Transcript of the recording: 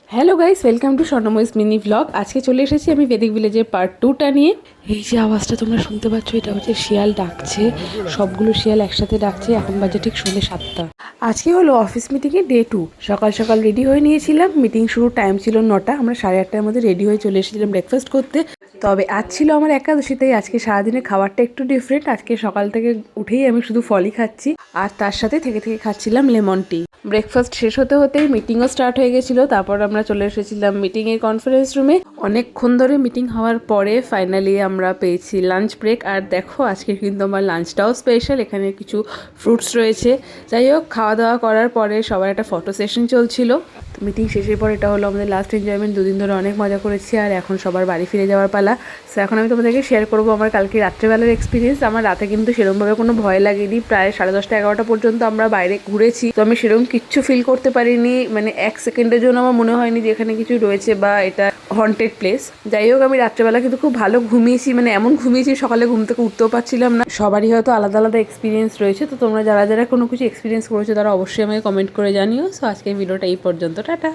Hello guys, welcome to Swarnamoyee's mini vlog. আজকে চলে এসেছি আমি বেদিক ভিলেজের পার্ট 2টা নিয়ে। এই যে আওয়াজটা তোমরা শুনতে পাচ্ছ, এটা হচ্ছে শিয়াল ডাকছে। সবগুলো শিয়াল একসাথে ডাকছে। এখন বাজে ঠিক সন্ধ্যে 7টা। আজকে হলো অফিস মিটিংয়ের ডে 2। সকাল সকাল রেডি হয়ে নিয়েছিলাম। মিটিং শুরুর টাইম ছিল 9টা। আমরা 8:30টার মধ্যে রেডি হয়ে চলে এসেছিলাম ব্রেকফাস্ট করতে। তবে আজ ছিল আমার একাদশী, তাই আজকে সারাদিনের খাবারটা একটু ডিফারেন্ট। আজকে সকাল থেকে উঠেই আমি শুধু ফলই খাচ্ছি, আর তার সাথে থেকে থেকে খাচ্ছিলাম লেমন টি। ব্রেকফাস্ট শেষ হতে হতেই মিটিংও স্টার্ট হয়ে গেছিলো। তারপর আমরা চলে এসেছিলাম মিটিংয়ের কনফারেন্স রুমে। অনেকক্ষণ ধরে মিটিং হওয়ার পরে ফাইনালি আমরা পেয়েছি লাঞ্চ ব্রেক। আর দেখো, আজকে কিন্তু আমার লাঞ্চটাও স্পেশাল। এখানে কিছু ফ্রুটস রয়েছে। যাই হোক, খাওয়া দাওয়া করার পরে সবার একটা ফটো সেশন চলছিল। তো মিটিং শেষের পর এটা হলো আমাদের লাস্ট এনজয়মেন্ট। দুদিন ধরে অনেক মজা করেছি, আর এখন সবার বাড়ি ফিরে যাওয়ার পালা। সো এখন আমি তোমাদেরকে শেয়ার করবো আমার কালকে রাত্রেবেলার এক্সপিরিয়েন্স। আমার রাতে কিন্তু সেরকমভাবে কোনো ভয় লাগেনি। প্রায় 10:30 11টা পর্যন্ত আমরা বাইরে ঘুরেছি। তো আমি সেরকম কিচ্ছু ফিল করতে পারিনি। মানে 1 সেকেন্ডের জন্য আমার মনে হয়নি যে এখানে কিছু রয়েছে বা এটা হন্টেড প্লেস। যাই হোক, আমি রাত্রেবেলা কিন্তু খুব ভালো ঘুমিয়েছি। মানে এমন ঘুমিয়েছি, সকালে ঘুম থেকে উঠতেও পারছিলাম না। সবারই হয়তো আলাদা আলাদা এক্সপিরিয়েন্স রয়েছে। তো তোমরা যারা যারা কোনো কিছু এক্সপিরিয়েন্স করেছো তারা অবশ্যই আমাকে কমেন্ট করে জানিও। সো আজকের ভিডিওটা এই পর্যন্ত। টাটা।